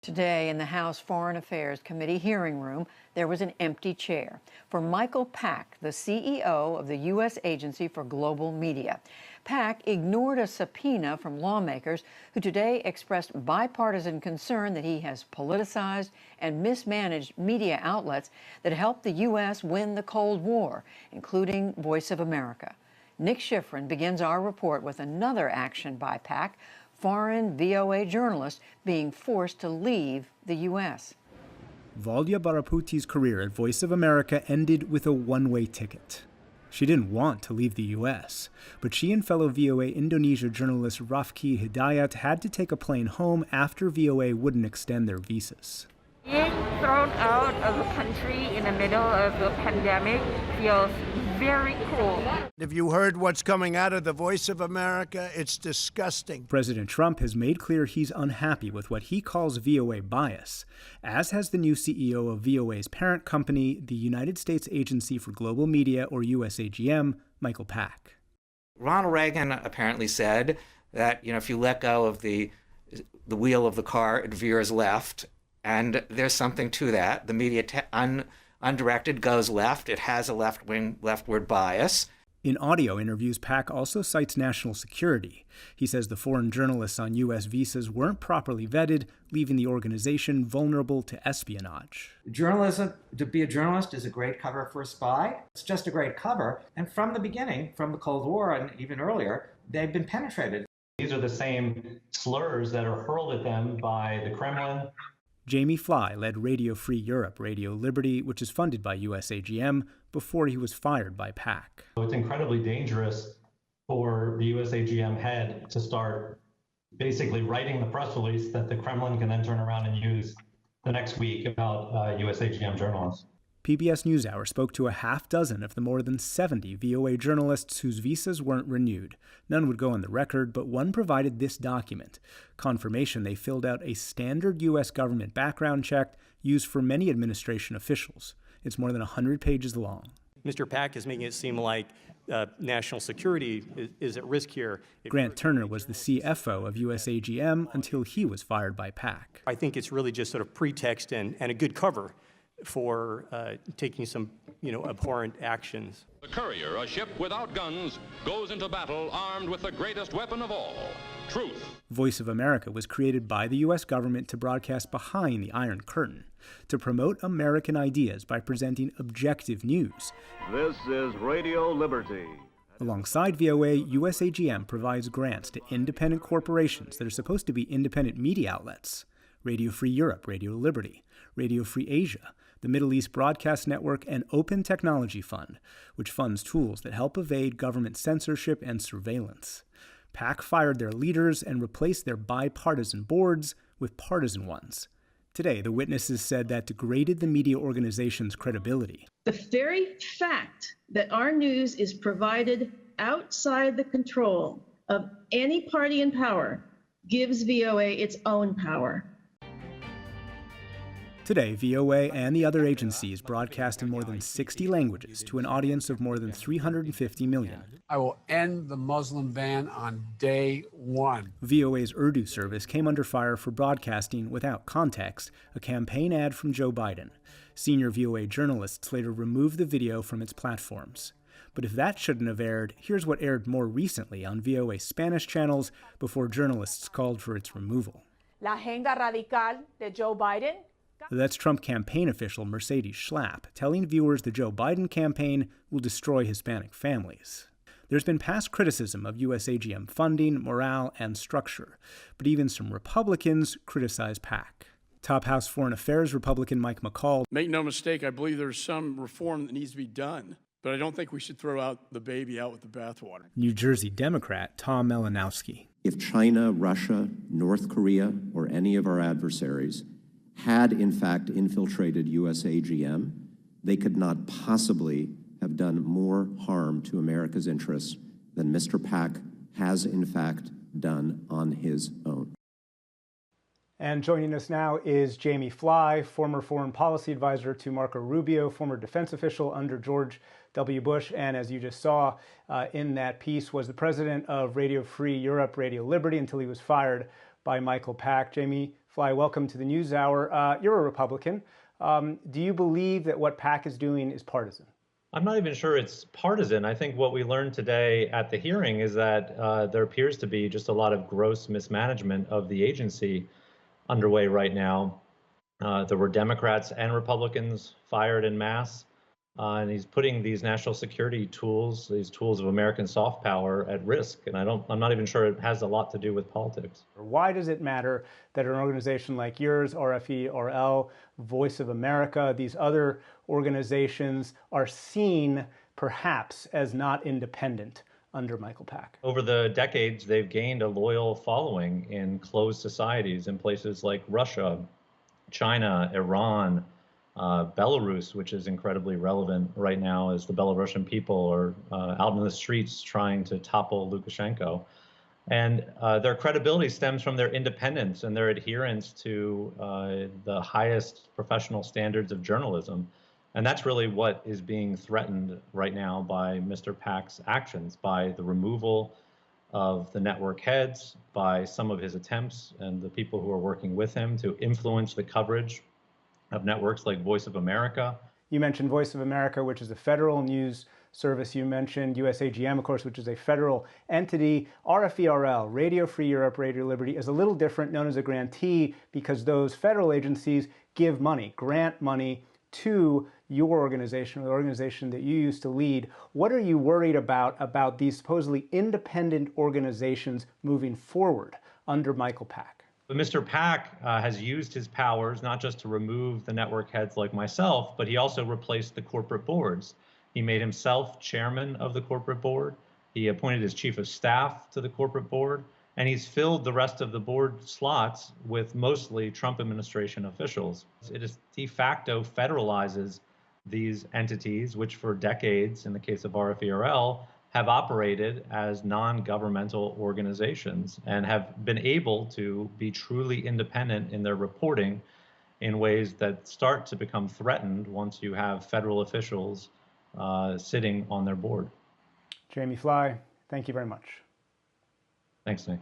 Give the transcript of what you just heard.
Today, in the House Foreign Affairs Committee hearing room, there was an empty chair for Michael Pack, the CEO of the U.S. Agency for Global Media. Pack ignored a subpoena from lawmakers who today expressed bipartisan concern that he has politicized and mismanaged media outlets that helped the U.S. win the Cold War, including Voice of America. Nick Schifrin begins our report with another action by Pack, foreign VOA journalists being forced to leave the U.S. Valya Baraputi's career at Voice of America ended with a one-way ticket. She didn't want to leave the U.S., but she and fellow VOA Indonesia journalist Rafki Hidayat had to take a plane home after VOA wouldn't extend their visas. Being thrown out of a country in the middle of a pandemic feels very cool. Have you heard what's coming out of the Voice of America? It's disgusting. President Trump has made clear he's unhappy with what he calls VOA bias, as has the new CEO of VOA's parent company, the United States Agency for Global Media, or USAGM, Michael Pack. Ronald Reagan apparently said that, if you let go of the wheel of the car, it veers left. And there's something to that. The media undirected goes left. It has a leftward bias. In audio interviews, Pack also cites national security. He says the foreign journalists on U.S. visas weren't properly vetted, leaving the organization vulnerable to espionage. Journalism, to be a journalist is a great cover for a spy. It's just a great cover. And from the beginning, from the Cold War and even earlier, they've been penetrated. These are the same slurs that are hurled at them by the Kremlin. Jamie Fly led Radio Free Europe, Radio Liberty, which is funded by USAGM, before he was fired by Pack. It's incredibly dangerous for the USAGM head to start basically writing the press release that the Kremlin can then turn around and use the next week about USAGM journalists. PBS NewsHour spoke to a half dozen of the more than 70 VOA journalists whose visas weren't renewed. None would go on the record, but one provided this document, confirmation they filled out a standard U.S. government background check used for many administration officials. It's more than 100 pages long. Mr. Pack is making it seem like national security is at risk here. Grant Turner was the CFO of USAGM until he was fired by Pack. I think it's really just sort of pretext and a good cover for taking some, abhorrent actions. The Courier, a ship without guns, goes into battle armed with the greatest weapon of all, truth. Voice of America was created by the U.S. government to broadcast behind the Iron Curtain, to promote American ideas by presenting objective news. This is Radio Liberty. Alongside VOA, USAGM provides grants to independent corporations that are supposed to be independent media outlets. Radio Free Europe, Radio Liberty, Radio Free Asia, the Middle East Broadcast Network, and Open Technology Fund, which funds tools that help evade government censorship and surveillance. Pack fired their leaders and replaced their bipartisan boards with partisan ones. Today, the witnesses said that degraded the media organization's credibility. The very fact that our news is provided outside the control of any party in power gives VOA its own power. Today, VOA and the other agencies broadcast in more than 60 languages to an audience of more than 350 million. I will end the Muslim ban on day one. VOA's Urdu service came under fire for broadcasting without context, a campaign ad from Joe Biden. Senior VOA journalists later removed the video from its platforms. But if that shouldn't have aired, here's what aired more recently on VOA Spanish channels before journalists called for its removal. La agenda radical de Joe Biden. That's Trump campaign official Mercedes Schlapp telling viewers the Joe Biden campaign will destroy Hispanic families. There's been past criticism of USAGM funding, morale, and structure, but even some Republicans criticize Pack. Top House Foreign Affairs Republican Mike McCall. Make no mistake, I believe there's some reform that needs to be done, but I don't think we should throw out the baby out with the bathwater. New Jersey Democrat Tom Malinowski. If China, Russia, North Korea, or any of our adversaries had in fact infiltrated USAGM, they could not possibly have done more harm to America's interests than Mr. Pack has in fact done on his own. And joining us now is Jamie Fly, former foreign policy advisor to Marco Rubio, former defense official under George W. Bush, and as you just saw in that piece, was the president of Radio Free Europe, Radio Liberty, until he was fired by Michael Pack. Jamie Fly, welcome to the NewsHour. You're a Republican. Do you believe that what PAC is doing is partisan? I'm not even sure it's partisan. I think what we learned today at the hearing is that there appears to be just a lot of gross mismanagement of the agency underway right now. There were Democrats and Republicans fired en masse, and he's putting these national security tools, these tools of American soft power, at risk. And I'm not even sure it has a lot to do with politics. Why does it matter that an organization like yours, RFE/RL, Voice of America, these other organizations are seen perhaps as not independent under Michael PAC? Over the decades, they've gained a loyal following in closed societies in places like Russia, China, Iran, Belarus, which is incredibly relevant right now as the Belarusian people are out in the streets trying to topple Lukashenko. And their credibility stems from their independence and their adherence to the highest professional standards of journalism. And that's really what is being threatened right now by Mr. PAC's actions, by the removal of the network heads, by some of his attempts and the people who are working with him to influence the coverage of networks like Voice of America. You mentioned Voice of America, which is a federal news service. You mentioned USAGM, of course, which is a federal entity. RFE/RL, Radio Free Europe, Radio Liberty, is a little different, known as a grantee, because those federal agencies give money, grant money to your organization, or the organization that you used to lead. What are you worried about these supposedly independent organizations moving forward under Michael PAC? But Mr. PAC has used his powers not just to remove the network heads like myself, but he also replaced the corporate boards. He made himself chairman of the corporate board. He appointed his chief of staff to the corporate board, and he's filled the rest of the board slots with mostly Trump administration officials. It is de facto federalizes these entities, which for decades, in the case of RFE/RL, have operated as non-governmental organizations and have been able to be truly independent in their reporting in ways that start to become threatened once you have federal officials sitting on their board. Jamie Fly, thank you very much. Thanks, Nick.